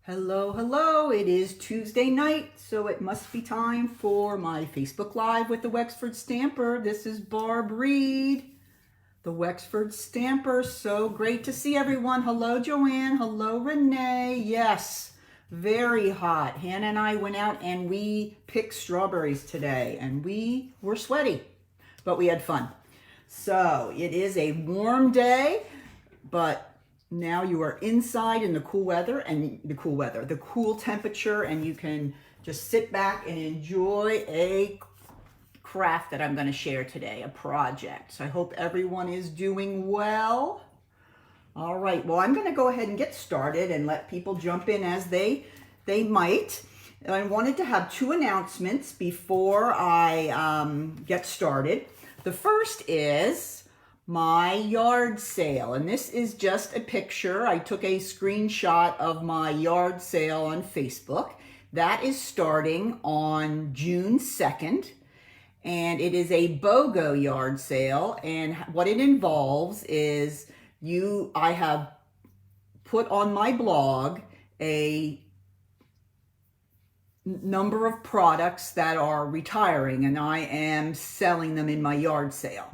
Hello, hello. It is Tuesday night, so it must be time for my Facebook Live with the Wexford Stamper. This is Barb Reed, the Wexford Stamper. So great to see everyone. Hello, Joanne. Hello, Renee. Yes, very hot. Hannah and I went out and we picked strawberries today, and we were sweaty, but we had fun. So it is a warm day, but now you are inside in the cool temperature, and you can just sit back and enjoy a craft that I'm going to share today, a project. So I hope everyone is doing well. All right, well, I'm going to go ahead and get started and let people jump in as they might. And I wanted to have two announcements before I get started. The first is my yard sale, and this is just a picture. I took a screenshot of my yard sale on Facebook. That is starting on June 2nd, and it is a BOGO yard sale, and what it involves is I have put on my blog a number of products that are retiring, and I am selling them in my yard sale.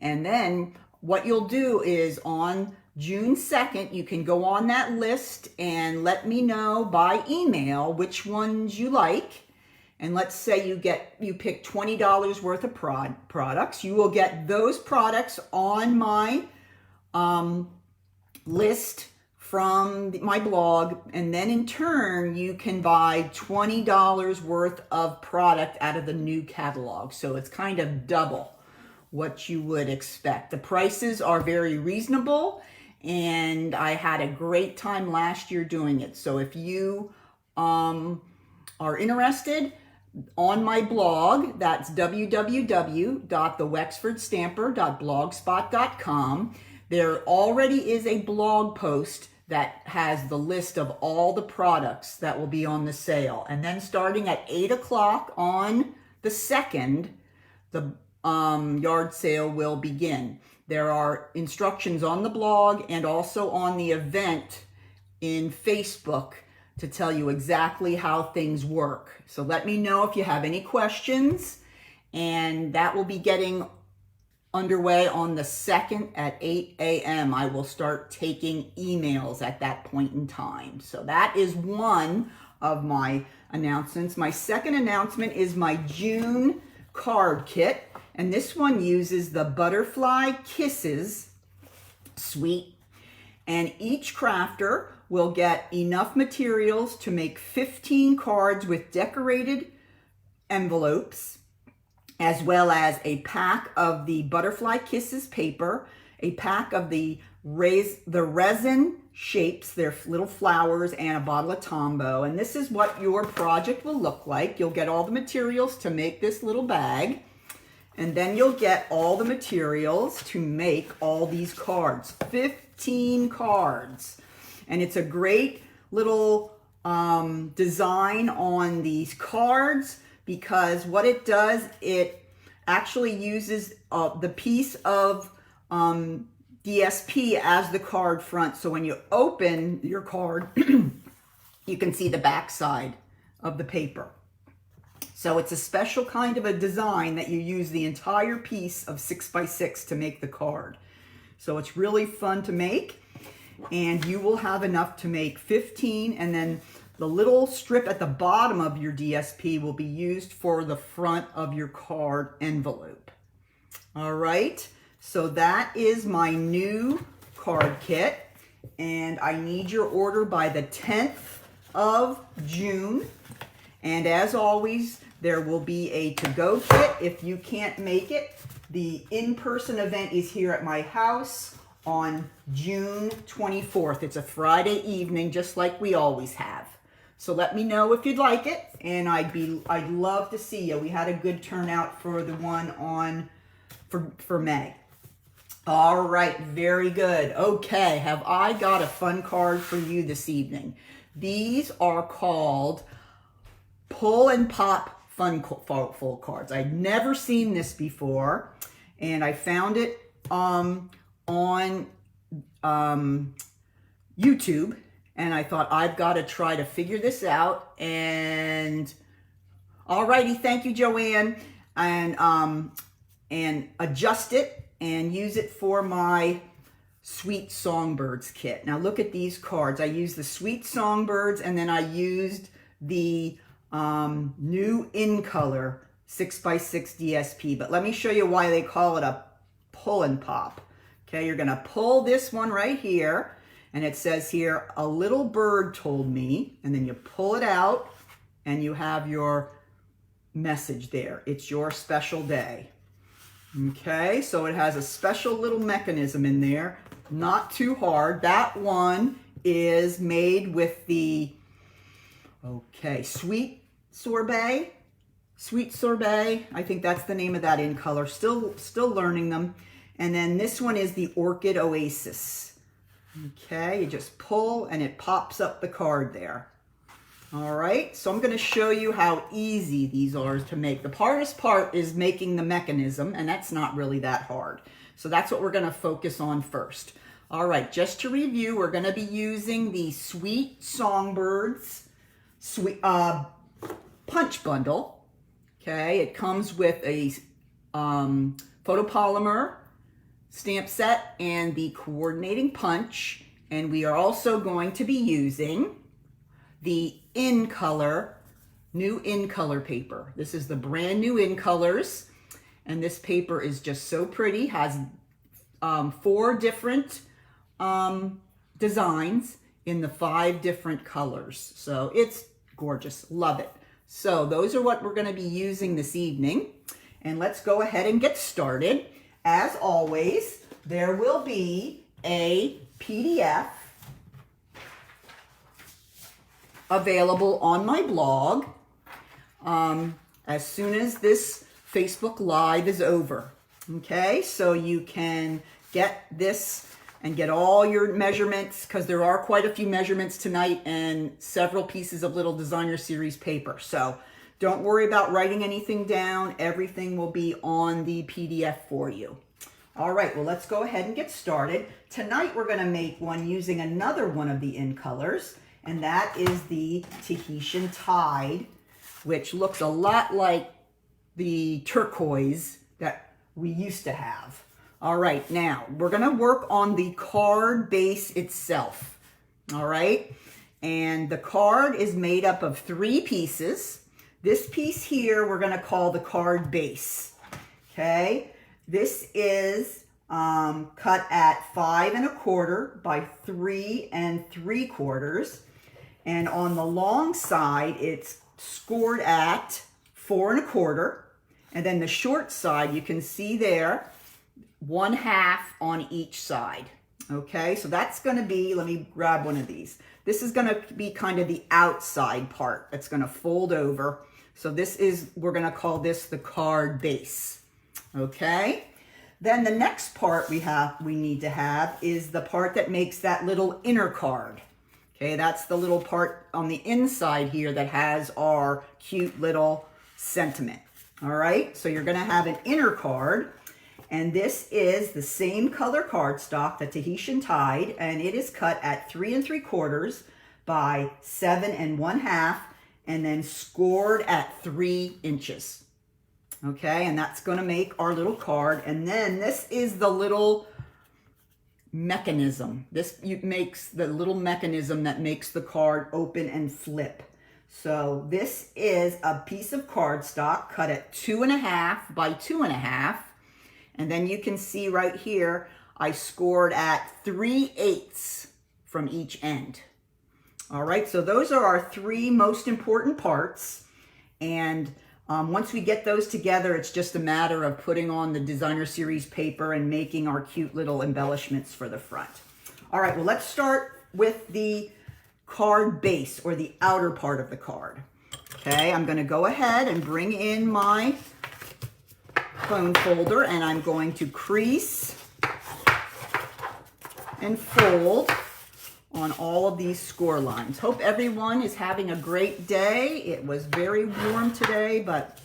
And then what you'll do is on June 2nd, you can go on that list and let me know by email which ones you like. And let's say you pick $20 worth of products. You will get those products on my list from my blog. And then in turn, you can buy $20 worth of product out of the new catalog. So it's kind of double what you would expect. The prices are very reasonable, and I had a great time last year doing it. So if you are interested, on my blog, that's www.thewexfordstamper.blogspot.com, there already is a blog post that has the list of all the products that will be on the sale. And then starting at 8 o'clock on the 2nd, the yard sale will begin. There are instructions on the blog and also on the event in Facebook to tell you exactly how things work. So let me know if you have any questions, and that will be getting underway on the 2nd at 8 a.m. I will start taking emails at that point in time. So that is one of my announcements. My second announcement is my June card kit. And this one uses the Butterfly Kisses suite. And each crafter will get enough materials to make 15 cards with decorated envelopes, as well as a pack of the Butterfly Kisses paper, a pack of the resin shapes, their little flowers, and a bottle of Tombow. And this is what your project will look like. You'll get all the materials to make this little bag. And then you'll get all the materials to make all these cards, 15 cards. And it's a great little design on these cards, because what it does, it actually uses the piece of DSP as the card front. So when you open your card, you can see the back side of the paper. So it's a special kind of a design that you use the entire piece of 6x6 to make the card. So it's really fun to make, and you will have enough to make 15, and then the little strip at the bottom of your DSP will be used for the front of your card envelope. All right, so that is my new card kit, and I need your order by the 10th of June. And as always, there will be a to-go kit if you can't make it. The in-person event is here at my house on June 24th. It's a Friday evening, just like we always have. So let me know if you'd like it, and I'd love to see you. We had a good turnout for the one for May. All right, very good. Okay, have I got a fun card for you this evening? These are called Pull and Pop full cards. I'd never seen this before, and I found it on YouTube, And I thought, I've got to try to figure this out. And alrighty, thank you, Joanne. And adjust it and use it for my Sweet Songbirds kit. Now look at these cards. I used the Sweet Songbirds, and then I used the new In Color 6x6 DSP. But let me show you why they call it a pull and pop. Okay, you're gonna pull this one right here, and it says here, a little bird told me, and then you pull it out and you have your message there. It's your special day. Okay, so it has a special little mechanism in there, not too hard. That one is made with the, okay, Sweet Sorbet, I think that's the name of that In Color. Still learning them. And then this one is the Orchid Oasis. Okay, you just pull and it pops up the card there. All right, so I'm going to show you how easy these are to make. The hardest part is making the mechanism, and that's not really that hard. So that's what we're going to focus on first. All right, just to review, we're going to be using the Sweet Songbirds punch bundle. Okay, it comes with a photopolymer stamp set and the coordinating punch. And we are also going to be using the In Color, new In Color paper. This is the brand new In Colors, and this paper is just so pretty. Has 4 different designs in the 5 different colors. So it's gorgeous, love it. So those are what we're going to be using this evening, and let's go ahead and get started. As always, there will be a PDF available on my blog as soon as this Facebook Live is over. Okay, so you can get this and get all your measurements, because there are quite a few measurements tonight and several pieces of little designer series paper. So don't worry about writing anything down. Everything will be on the PDF for you. All right, well, let's go ahead and get started. Tonight we're going to make one using another one of the In Colors, and that is the Tahitian Tide, which looks a lot like the turquoise that we used to have. All right, now we're going to work on the card base itself. All right, and the card is made up of 3 pieces. This piece here we're going to call the card base. Okay, this is cut at 5 1/4 by 3 3/4. And on the long side, it's scored at 4 1/4. And then the short side, you can see there, 1/2 on each side. Okay, so that's going to be, let me grab one of these. This is going to be kind of the outside part that's going to fold over. So this is, we're going to call this the card base. Okay, then the next part we need to have is the part that makes that little inner card. Okay, that's the little part on the inside here that has our cute little sentiment. All right, so you're going to have an inner card, and this is the same color cardstock, the Tahitian Tide, and it is cut at 3 3/4 by 7 1/2, and then scored at 3 inches. Okay, and that's going to make our little card. And then this is the little mechanism. This makes the little mechanism that makes the card open and flip. So this is a piece of cardstock cut at 2 1/2 by 2 1/2. And then you can see right here, I scored at 3/8 from each end. All right, so those are our 3 most important parts. And once we get those together, it's just a matter of putting on the designer series paper and making our cute little embellishments for the front. All right, well, let's start with the card base, or the outer part of the card. Okay, I'm going to go ahead and bring in my phone folder, and I'm going to crease and fold on all of these score lines. Hope everyone is having a great day. It was very warm today, but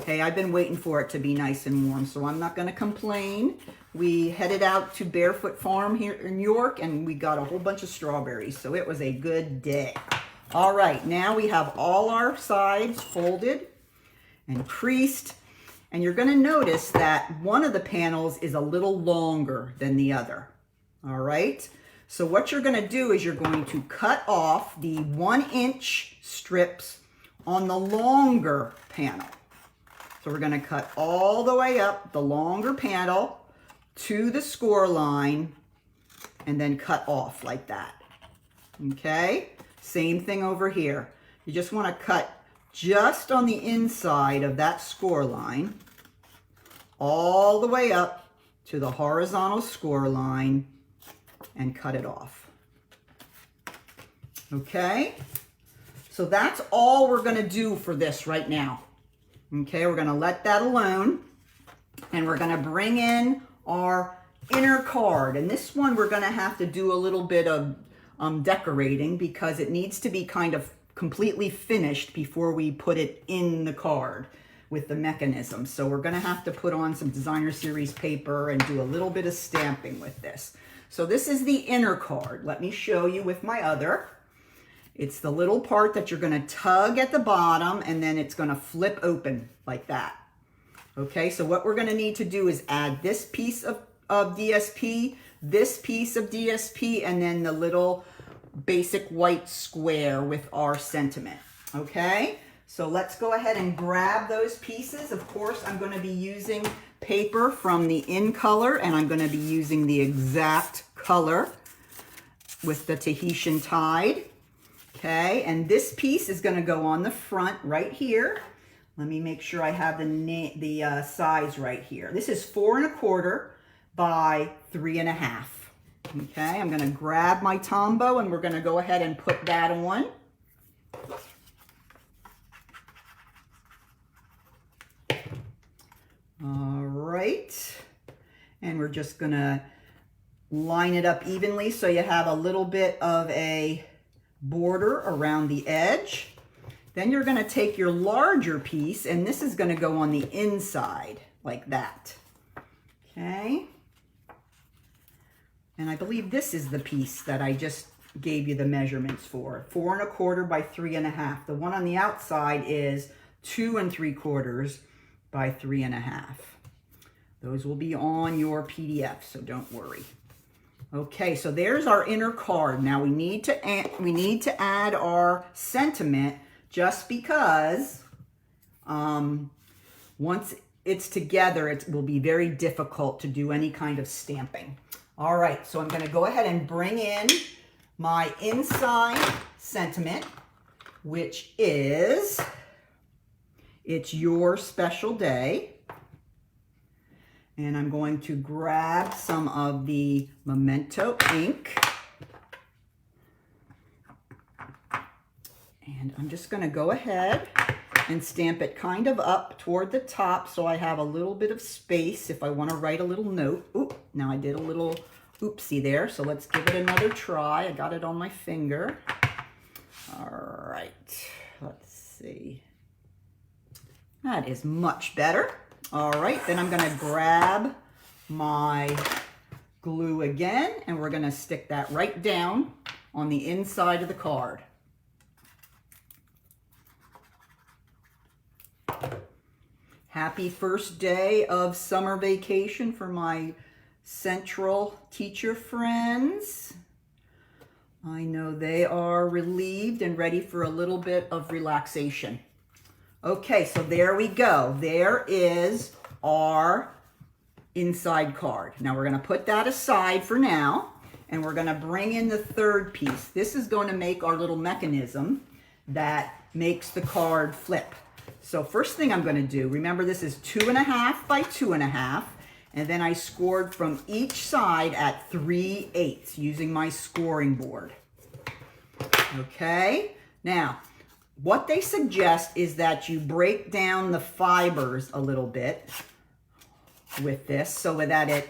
Hey, I've been waiting for it to be nice and warm, so I'm not going to complain. We headed out to Barefoot Farm here in York, and we got a whole bunch of strawberries, so it was a good day. All right, now we have all our sides folded and creased, and you're going to notice that one of the panels is a little longer than the other. All right, so what you're going to do is you're going to cut off the 1-inch strips on the longer panel. So we're going to cut all the way up the longer panel to the score line and then cut off like that. Okay, same thing over here. You just want to cut just on the inside of that score line all the way up to the horizontal score line and cut it off. Okay, so that's all we're going to do for this right now. Okay, we're going to let that alone, and we're going to bring in our inner card. And this one we're going to have to do a little bit of decorating because it needs to be kind of completely finished before we put it in the card with the mechanism. So we're going to have to put on some designer series paper and do a little bit of stamping with this. So this is the inner card. Let me show you with my other. It's the little part that you're going to tug at the bottom, and then it's going to flip open like that. Okay, so what we're going to need to do is add this piece of DSP, this piece of DSP, and then the little basic white square with our sentiment. Okay, so let's go ahead and grab those pieces. Of course, I'm going to be using paper from the In Color, and I'm going to be using the exact color with the Tahitian Tide. Okay, and this piece is going to go on the front right here. Let me make sure I have the size right here. This is 4 1/4 by 3 1/2. Okay, I'm going to grab my Tombow and we're going to go ahead and put that on. All right, and we're just going to line it up evenly so you have a little bit of a border around the edge. Then you're going to take your larger piece, and this is going to go on the inside like that. Okay, and I believe this is the piece that I just gave you the measurements for, 4 1/4 by 3 1/2. The one on the outside is 2 3/4 by 3 1/2. Those will be on your PDF, so don't worry. Okay, so there's our inner card. Now we need to add our sentiment, just because once it's together, it will be very difficult to do any kind of stamping. All right, so I'm going to go ahead and bring in my inside sentiment, which is It's Your Special Day. And I'm going to grab some of the Memento ink. And I'm just going to go ahead and stamp it kind of up toward the top so I have a little bit of space if I want to write a little note. Oop, now I did a little oopsie there, so let's give it another try. I got it on my finger. All right, let's see. That is much better. All right, then I'm going to grab my glue again, and we're going to stick that right down on the inside of the card. Happy first day of summer vacation for my Central teacher friends. I know they are relieved and ready for a little bit of relaxation. Okay, so there we go. There is our inside card. Now we're going to put that aside for now, and we're going to bring in the third piece. This is going to make our little mechanism that makes the card flip. So first thing I'm going to do, remember this is 2 1/2 by 2 1/2, and then I scored from each side at 3/8 using my scoring board. Okay, now what they suggest is that you break down the fibers a little bit with this so that it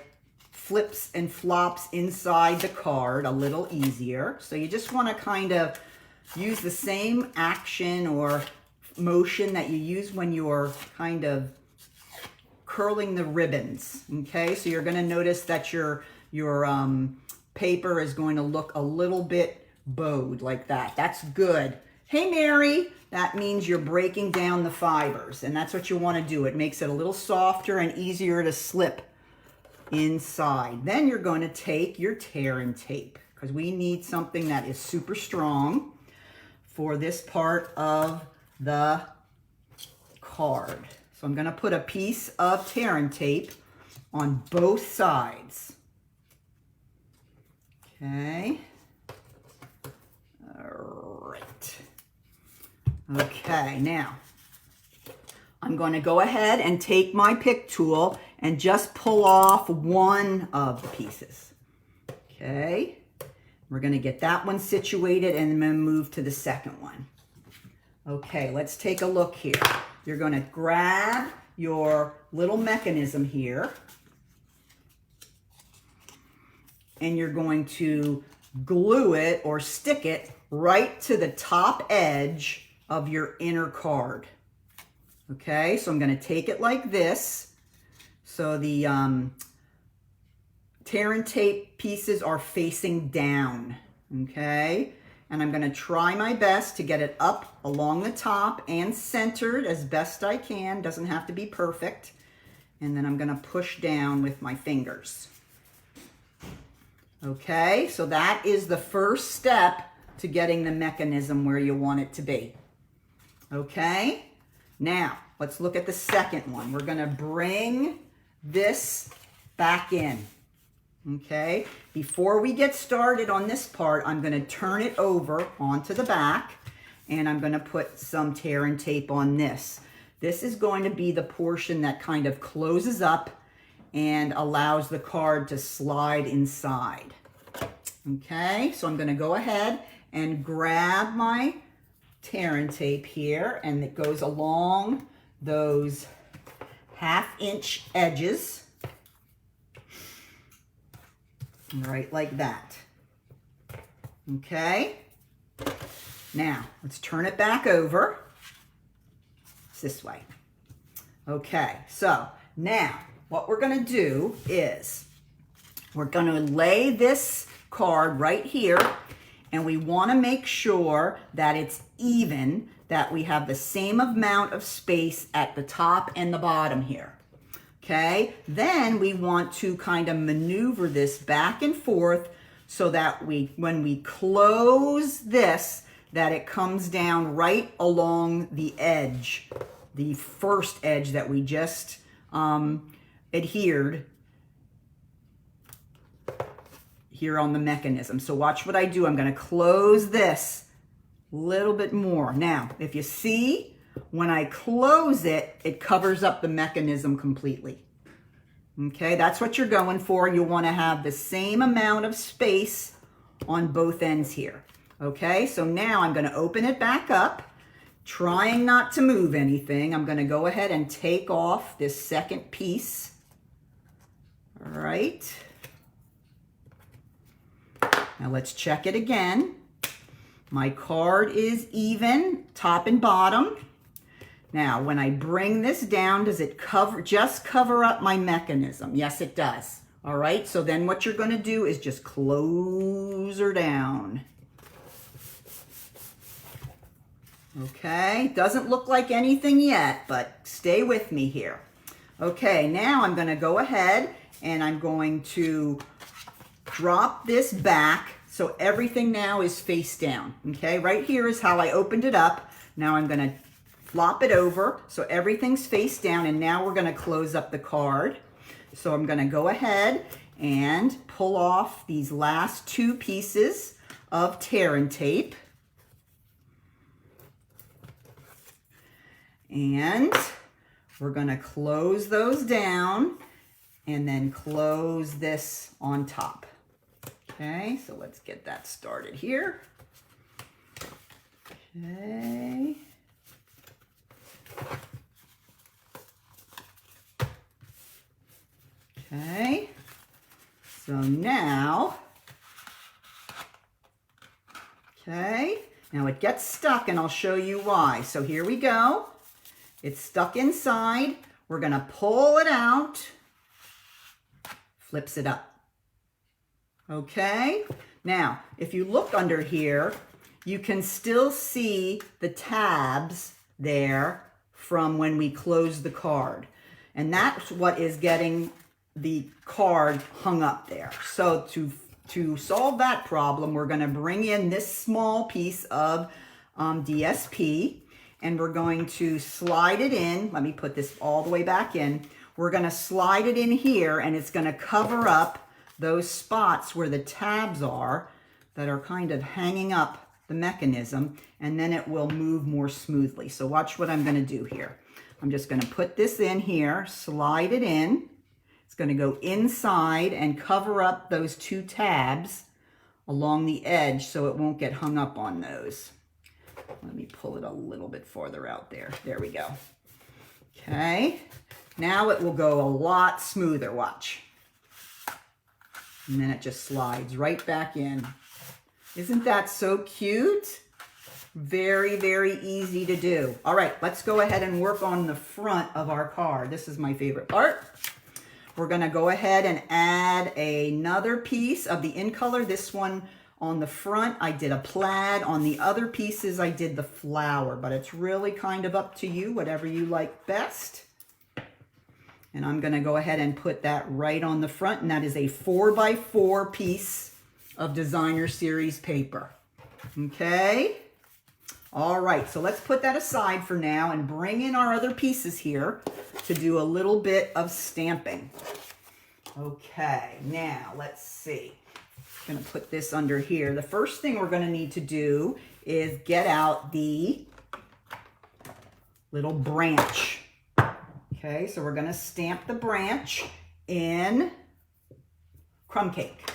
flips and flops inside the card a little easier. So you just want to kind of use the same action or motion that you use when you're kind of curling the ribbons. Okay, so you're going to notice that your paper is going to look a little bit bowed like that. That's good. Hey, Mary, that means you're breaking down the fibers, and that's what you want to do. It makes it a little softer and easier to slip inside. Then you're going to take your tear and tape, because we need something that is super strong for this part of the card. So I'm going to put a piece of tear and tape on both sides. Okay. All right. Okay, now I'm going to go ahead and take my pick tool and just pull off one of the pieces. Okay. We're going to get that one situated and then move to the second one. Okay, let's take a look here. You're going to grab your little mechanism here and you're going to glue it or stick it right to the top edge of your inner card. Okay, so I'm going to take it like this. So the tear and tape pieces are facing down. Okay, and I'm going to try my best to get it up along the top and centered as best I can. Doesn't have to be perfect. And then I'm going to push down with my fingers. Okay, so that is the first step to getting the mechanism where you want it to be. Okay, now let's look at the second one. We're going to bring this back in. Okay, before we get started on this part, I'm going to turn it over onto the back and I'm going to put some tear and tape on this. This is going to be the portion that kind of closes up and allows the card to slide inside. Okay, so I'm going to go ahead and grab my tear and tape here, and it goes along those 1/2 inch edges. Right like that. Okay, now let's turn it back over. It's this way. Okay, so now what we're going to do is we're going to lay this card right here, and we want to make sure that it's even, that we have the same amount of space at the top and the bottom here. Okay, then we want to kind of maneuver this back and forth so that when we close this, that it comes down right along the edge, the first edge that we just adhered here on the mechanism. So watch what I do. I'm going to close this a little bit more. Now, if you see, when I close it, it covers up the mechanism completely. Okay, that's what you're going for. You want to have the same amount of space on both ends here. Okay, so now I'm going to open it back up, trying not to move anything. I'm going to go ahead and take off this second piece. All right. Now let's check it again. My card is even, top and bottom. Now, when I bring this down, does it just cover up my mechanism? Yes, it does. All right, so then what you're going to do is just close her down. Okay, doesn't look like anything yet, but stay with me here. Okay, now I'm going to go ahead and I'm going to drop this back so everything now is face down. Okay, right here is how I opened it up. Now I'm going to flop it over so everything's face down, and now we're going to close up the card. So I'm going to go ahead and pull off these last two pieces of tear and tape. And we're going to close those down and then close this on top. Okay, so let's get that started here. Okay. Okay, so now, okay, Now it gets stuck and I'll show you why. So here we go. It's stuck inside. We're gonna pull it out. Flips it up. Okay. Now, if you look under here, you can still see the tabs there from when we closed the card. And that's what is getting the card hung up there. So to solve that problem, we're going to bring in this small piece of DSP, and we're going to slide it in. Let me put this all the way back in. We're going to slide it in here, and it's going to cover up those spots where the tabs are that are kind of hanging up the mechanism, and then it will move more smoothly. So watch what I'm going to do here. I'm just going to put this in here, slide it in. It's going to go inside and cover up those two tabs along the edge so it won't get hung up on those. Let me pull it a little bit farther out there. There we go. Okay. Now it will go a lot smoother. Watch. And then it just slides right back in. Isn't that so cute? Very, very easy to do. All right, let's go ahead and work on the front of our card. This is my favorite part. We're gonna go ahead and add another piece of the in color. This one on the front, I did a plaid. On the other pieces, I did the flower, but it's really kind of up to you, whatever you like best. And I'm gonna go ahead and put that right on the front, and that is a 4x4 piece of designer series paper. Okay. All right, so let's put that aside for now and bring in our other pieces here to do a little bit of stamping. Okay, now let's see. I'm gonna put this under here. The first thing we're gonna need to do is get out the little branch. Okay, so we're gonna stamp the branch in crumb cake.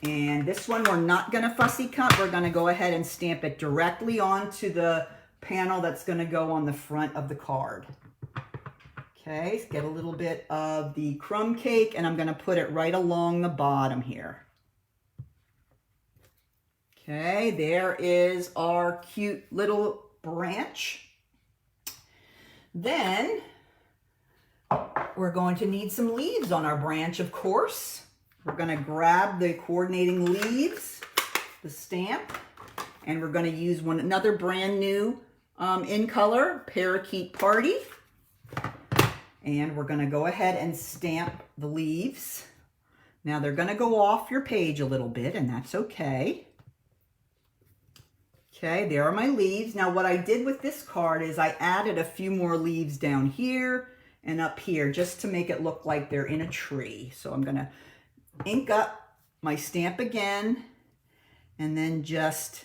And this one we're not gonna fussy cut. We're gonna go ahead and stamp it directly onto the panel that's gonna go on the front of the card. Okay, so get a little bit of the crumb cake and I'm gonna put it right along the bottom here. Okay, there is our cute little branch. Then we're going to need some leaves on our branch, of course. We're going to grab the coordinating leaves, the stamp, and we're going to use another brand new in color, Parakeet Party. And we're going to go ahead and stamp the leaves. Now they're going to go off your page a little bit, and that's okay. Okay, there are my leaves. Now what I did with this card is I added a few more leaves down here and up here just to make it look like they're in a tree. So I'm gonna ink up my stamp again and then just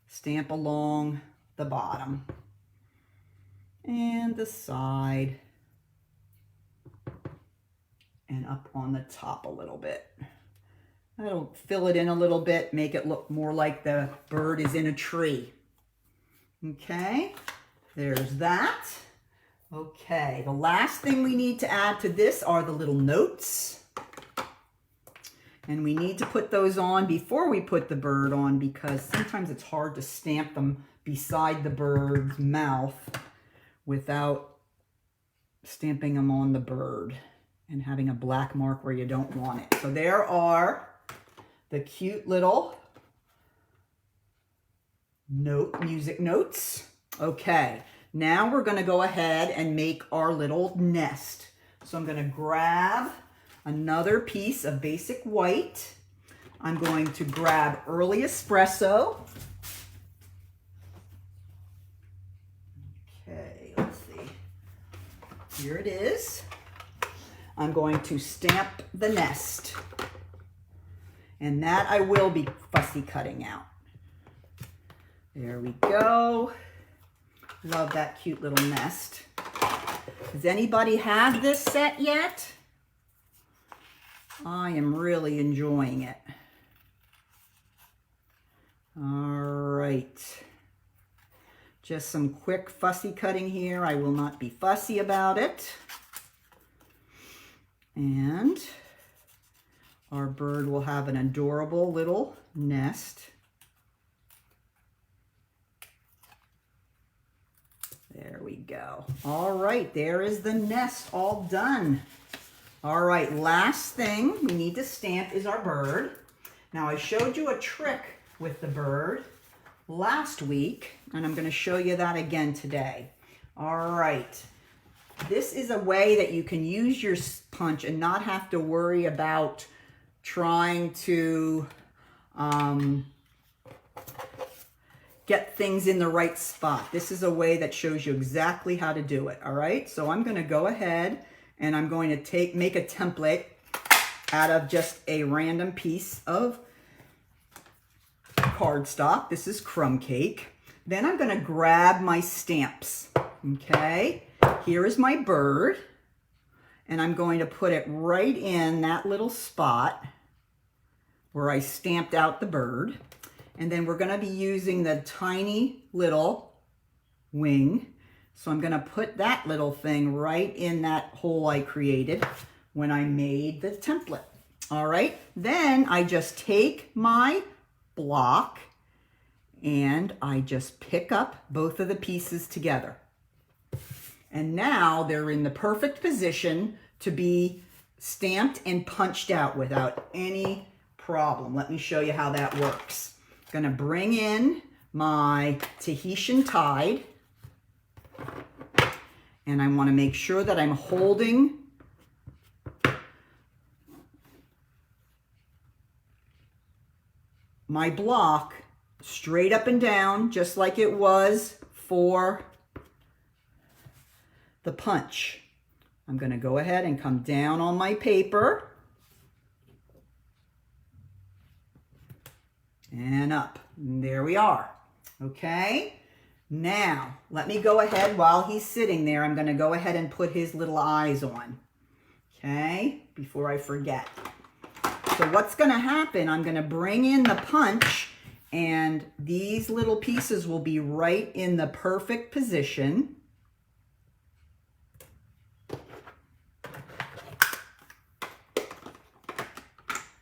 stamp along the bottom and the side and up on the top a little bit. That'll fill it in a little bit, make it look more like the bird is in a tree. Okay, there's that. Okay, the last thing we need to add to this are the little notes. And we need to put those on before we put the bird on because sometimes it's hard to stamp them beside the bird's mouth without stamping them on the bird and having a black mark where you don't want it. So there are the cute little music notes. Okay, now we're going to go ahead and make our little nest. So I'm going to grab another piece of basic white. I'm going to grab Early Espresso. Okay, let's see. Here it is. I'm going to stamp the nest. And that I will be fussy cutting out. There we go. Love that cute little nest. Does anybody have this set yet? I am really enjoying it. All right. Just some quick fussy cutting here. I will not be fussy about it. And our bird will have an adorable little nest There we go. All right, there is the nest all done. All right, last thing we need to stamp is our bird. Now I showed you a trick with the bird last week, and I'm going to show you that again today. All right, this is a way that you can use your punch and not have to worry about trying to get things in the right spot. This is a way that shows you exactly how to do it. All right, so I'm going to go ahead and I'm going to make a template out of just a random piece of cardstock. This is crumb cake. Then I'm going to grab my stamps. Okay, here is my bird, and I'm going to put it right in that little spot where I stamped out the bird. And then we're going to be using the tiny little wing. So I'm going to put that little thing right in that hole I created when I made the template. All right, then I just take my block and I just pick up both of the pieces together. And now they're in the perfect position to be stamped and punched out without any problem. Let me show you how that works. I'm going to bring in my Tahitian Tide, and I want to make sure that I'm holding my block straight up and down, just like it was for the punch. I'm going to go ahead and come down on my paper and up. And there we are. Okay. Now, let me go ahead while he's sitting there. I'm going to go ahead and put his little eyes on. Okay, before I forget. So what's going to happen, I'm going to bring in the punch, and these little pieces will be right in the perfect position.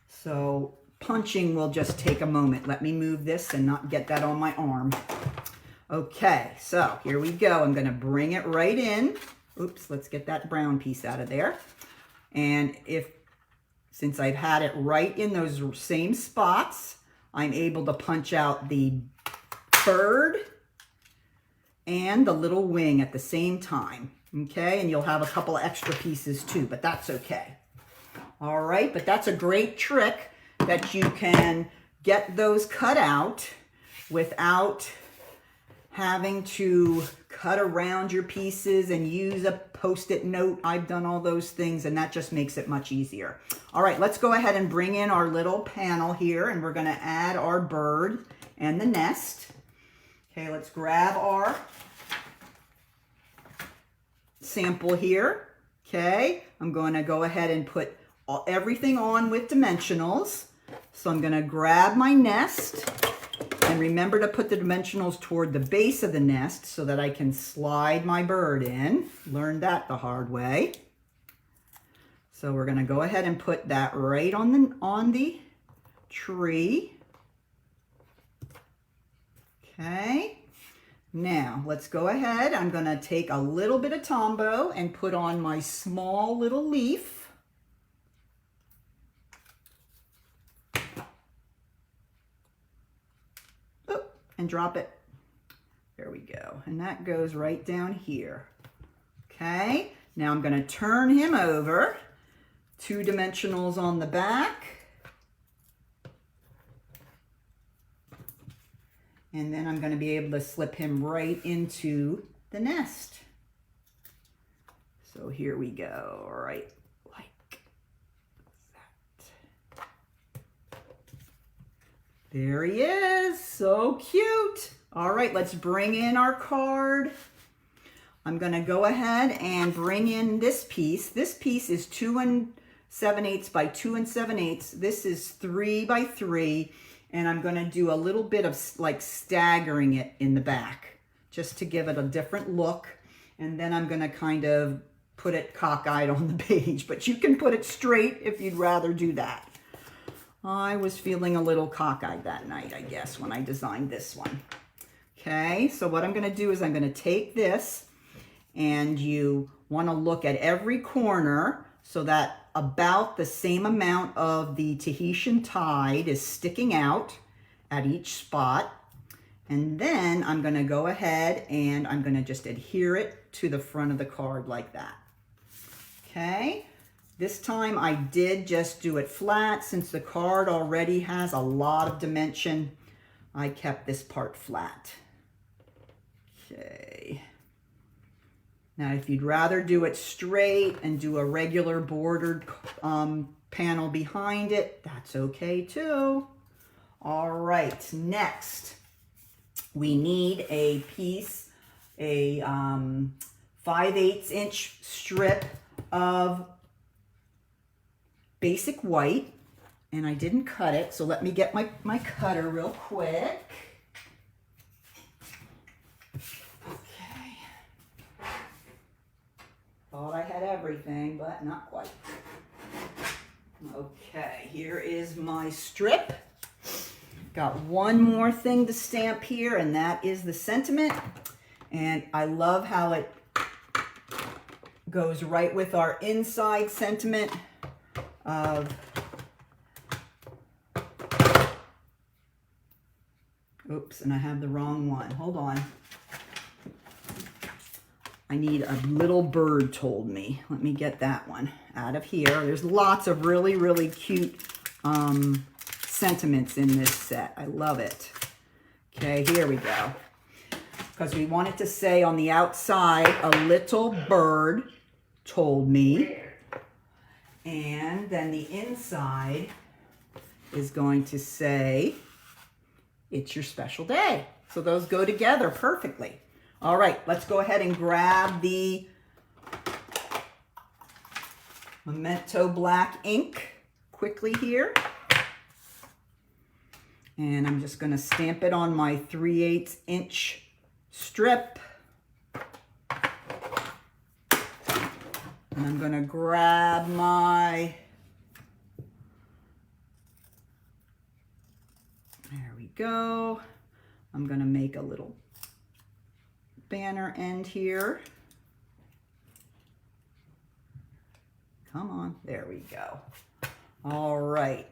So punching will just take a moment. Let me move this and not get that on my arm. Okay, so here we go. I'm going to bring it right in. Oops, let's get that brown piece out of there. And since I've had it right in those same spots, I'm able to punch out the bird and the little wing at the same time. Okay, and you'll have a couple of extra pieces too, but that's okay. All right, but that's a great trick that you can get those cut out without having to cut around your pieces and use a Post-it note. I've done all those things, and that just makes it much easier. All right, let's go ahead and bring in our little panel here, and we're going to add our bird and the nest. Okay, let's grab our sample here. Okay, I'm going to go ahead and put everything on with dimensionals. So I'm going to grab my nest, and remember to put the dimensionals toward the base of the nest so that I can slide my bird in. Learned that the hard way. So we're going to go ahead and put that right on the tree. Okay. Now let's go ahead. I'm going to take a little bit of Tombow and put on my small little leaf. And drop it. There we go. And that goes right down here. Okay. Now I'm going to turn him over. 2 dimensionals on the back. And then I'm going to be able to slip him right into the nest. So here we go. Right like that. There he is. So cute. All right, let's bring in our card. I'm going to go ahead and bring in this piece. This piece is 2 7/8 by 2 7/8. This is 3 by 3. And I'm going to do a little bit of like staggering it in the back just to give it a different look. And then I'm going to kind of put it cockeyed on the page, but you can put it straight if you'd rather do that. I was feeling a little cockeyed that night, I guess, when I designed this one. Okay, so what I'm going to do is I'm going to take this, and you want to look at every corner so that about the same amount of the Tahitian tide is sticking out at each spot. And then I'm going to go ahead and I'm going to just adhere it to the front of the card like that. Okay, this time I did just do it flat. Since the card already has a lot of dimension, I kept this part flat. Okay. Now, if you'd rather do it straight and do a regular bordered panel behind it, that's okay too. All right, next, we need a piece, a 5/8 inch strip of basic white, and I didn't cut it, so let me get my cutter real quick. Thought I had everything, but not quite. Okay, here is my strip. Got one more thing to stamp here, and that is the sentiment. And I love how it goes right with our inside sentiment of oops, and I have the wrong one. Hold on. I need a little bird told me. Let me get that one out of here. There's lots of really, really cute sentiments in this set. I love it. Okay, here we go. Because we want it to say on the outside, a little bird told me. And then the inside is going to say, it's your special day. So those go together perfectly. All right, let's go ahead and grab the Memento black ink quickly here. And I'm just going to stamp it on my 3/8 inch strip. And I'm going to grab my, there we go. I'm going to make a little banner end here. Come on, there we go. All right,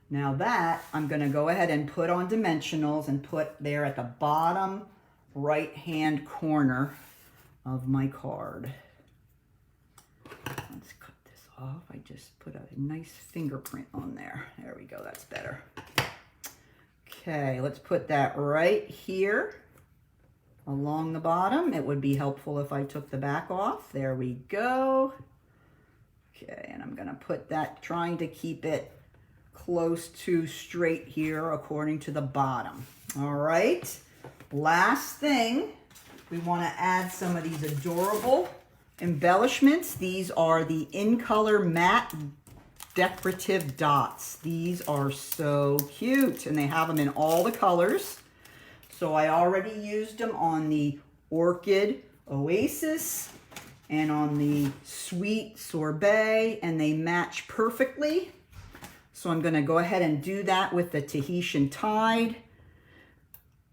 now that I'm going to go ahead and put on dimensionals and put there at the bottom right hand corner of my card. Let's cut this off. I just put a nice fingerprint on there. There we go, that's better. Okay, let's put that right here along the bottom. It would be helpful if I took the back off. There we go. Okay, and I'm going to put that, trying to keep it close to straight here according to the bottom. All right, last thing, we want to add some of these adorable embellishments. These are the In Color Matte Decorative Dots. These are so cute, and they have them in all the colors. So I already used them on the Orchid Oasis and on the Sweet Sorbet, and they match perfectly. So I'm going to go ahead and do that with the Tahitian Tide.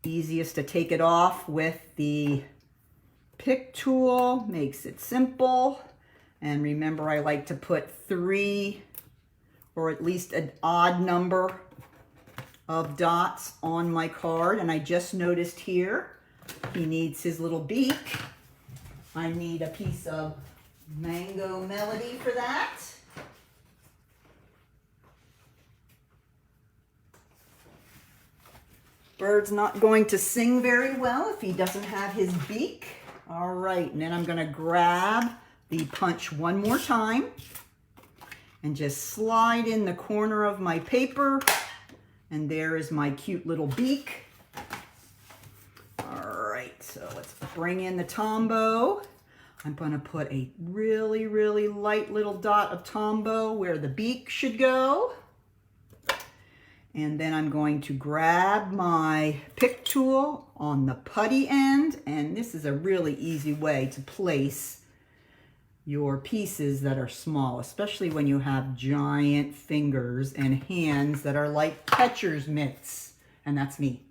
Easiest to take it off with the pick tool, makes it simple. And remember, I like to put 3 or at least an odd number of dots on my card. And I just noticed here, he needs his little beak. I need a piece of Mango Melody for that. Bird's not going to sing very well if he doesn't have his beak. All right, and then I'm going to grab the punch one more time and just slide in the corner of my paper. And there is my cute little beak. All right, so let's bring in the Tombow. I'm going to put a really, really light little dot of Tombow where the beak should go. And then I'm going to grab my pick tool on the putty end. And this is a really easy way to place your pieces that are small, especially when you have giant fingers and hands that are like catcher's mitts. And that's me.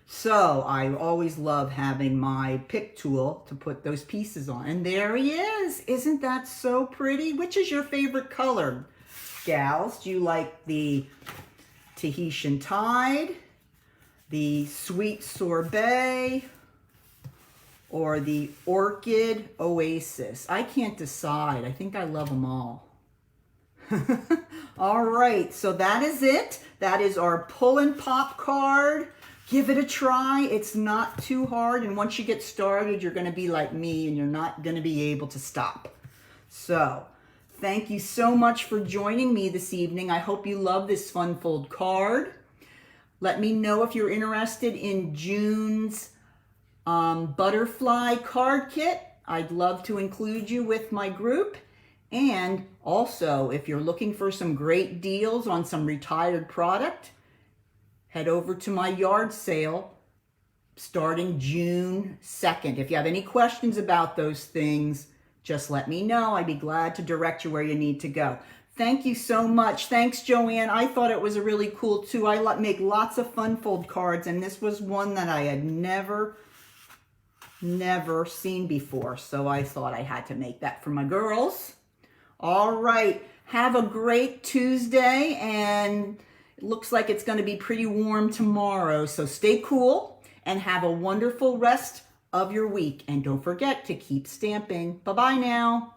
So I always love having my pick tool to put those pieces on. And there he is. Isn't that so pretty? Which is your favorite color, gals? Do you like the Tahitian Tide, the Sweet Sorbet, or the Orchid Oasis? I can't decide. I think I love them all. All right, so that is it. That is our pull and pop card. Give it a try. It's not too hard, and once you get started, you're going to be like me, and you're not going to be able to stop. So, thank you so much for joining me this evening. I hope you love this fun fold card. Let me know if you're interested in June's butterfly card kit. I'd love to include you with my group. And also, if you're looking for some great deals on some retired product, head over to my yard sale starting June 2nd. If you have any questions about those things, just let me know. I'd be glad to direct you where you need to go. Thank you so much. Thanks, Joanne. I thought it was a really cool too. I make lots of fun fold cards, and this was one that I had never seen before. So I thought I had to make that for my girls. All right. Have a great Tuesday, and it looks like it's going to be pretty warm tomorrow. So stay cool and have a wonderful rest of your week. And don't forget to keep stamping. Bye-bye now.